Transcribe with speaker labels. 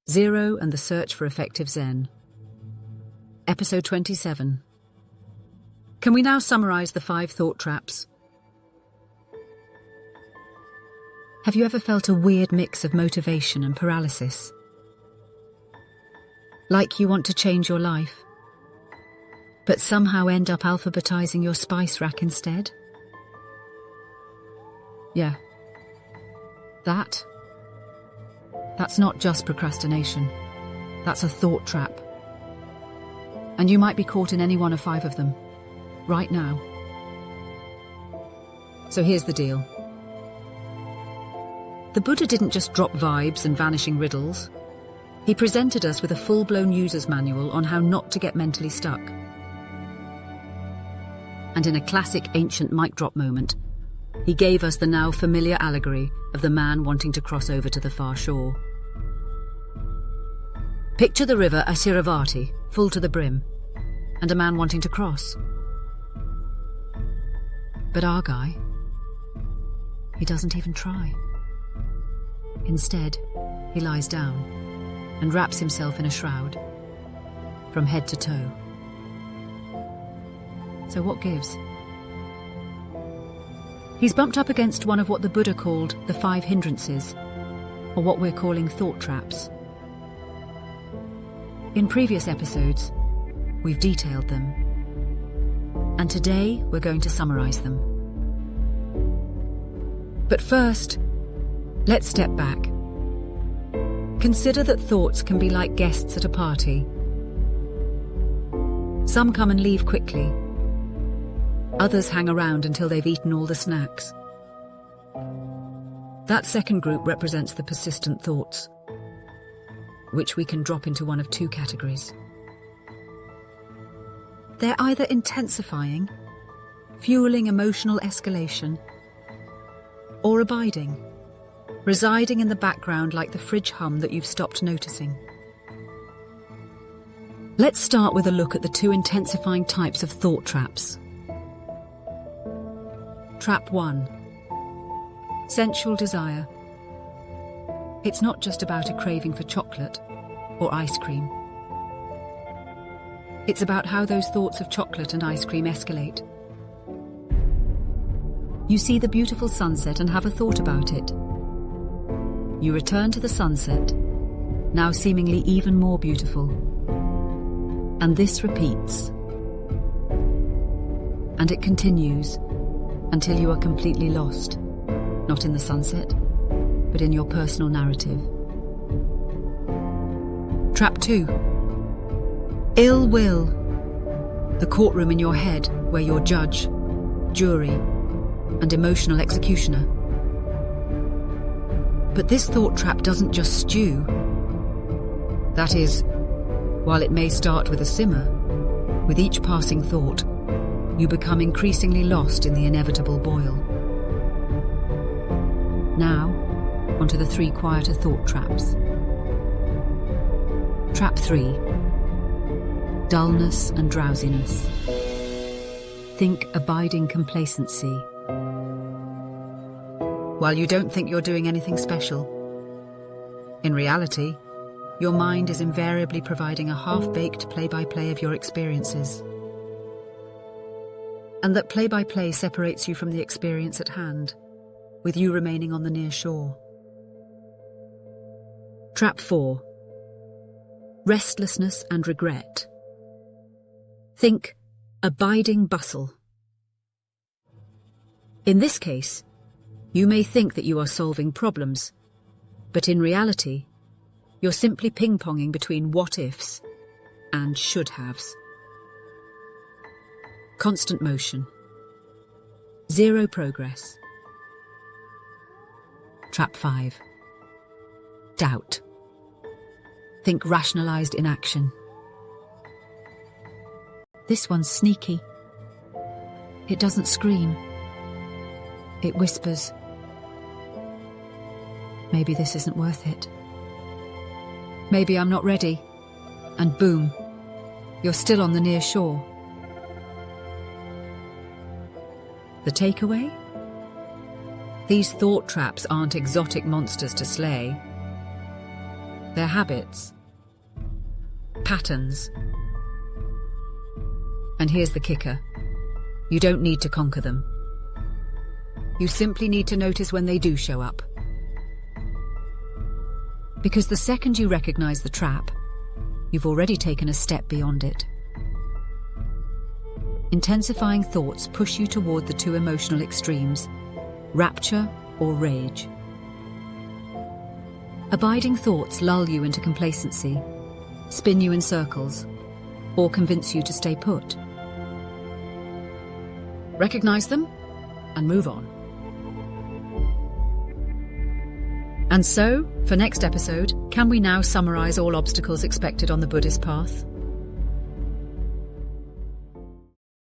Speaker 1: Zero and the Search for Effective Zen. Episode 27. Can we now summarize the 5 thought traps? Have you ever felt a weird mix of motivation and paralysis? Like you want to change your life, but somehow end up alphabetizing your spice rack instead? Yeah. That's not just procrastination. That's a thought trap. And you might be caught in any one of 5 of them, right now. So here's the deal. The Buddha didn't just drop vibes and vanishing riddles. He presented us with a full-blown user's manual on how not to get mentally stuck. And in a classic ancient mic drop moment, he gave us the now familiar allegory of the man wanting to cross over to the far shore. Picture the river Asiravati, full to the brim, and a man wanting to cross. But our guy, he doesn't even try. Instead, he lies down and wraps himself in a shroud, from head to toe. So what gives? He's bumped up against one of what the Buddha called the 5 hindrances, or what we're calling thought traps. In previous episodes, we've detailed them, and today we're going to summarize them. But first, let's step back. Consider that thoughts can be like guests at a party. Some come and leave quickly. Others hang around until they've eaten all the snacks. That second group represents the persistent thoughts, which we can drop into one of 2 categories. They're either intensifying, fueling emotional escalation, or abiding, residing in the background like the fridge hum that you've stopped noticing. Let's start with a look at the 2 intensifying types of thought traps. Trap 1. Sensual desire. It's not just about a craving for chocolate or ice cream. It's about how those thoughts of chocolate and ice cream escalate. You see the beautiful sunset and have a thought about it. You return to the sunset, now seemingly even more beautiful. And this repeats. And it continues until you are completely lost, not in the sunset, but in your personal narrative. Trap 2. Ill will. The courtroom in your head where you're judge, jury, and emotional executioner. But this thought trap doesn't just stew. That is, while it may start with a simmer, with each passing thought, you become increasingly lost in the inevitable boil. Now, onto the 3 quieter thought traps. Trap 3. Dullness and drowsiness. Think abiding complacency. While you don't think you're doing anything special, in reality, your mind is invariably providing a half-baked play-by-play of your experiences. And that play-by-play separates you from the experience at hand, with you remaining on the near shore. Trap 4. Restlessness and regret. Think abiding bustle. In this case, you may think that you are solving problems, but in reality, you're simply ping-ponging between what-ifs and should-haves. Constant motion. Zero progress. Trap 5. Doubt. Think rationalized inaction. This one's sneaky. It doesn't scream. It whispers. Maybe this isn't worth it. Maybe I'm not ready. And boom, you're still on the near shore. The takeaway? These thought traps aren't exotic monsters to slay. They're habits, patterns. And here's the kicker. You don't need to conquer them. You simply need to notice when they do show up. Because the second you recognize the trap, you've already taken a step beyond it. Intensifying thoughts push you toward the two emotional extremes, rapture or rage. Abiding thoughts lull you into complacency, spin you in circles, or convince you to stay put. Recognize them and move on. And so, for next episode, can we now summarize all obstacles expected on the Buddhist path?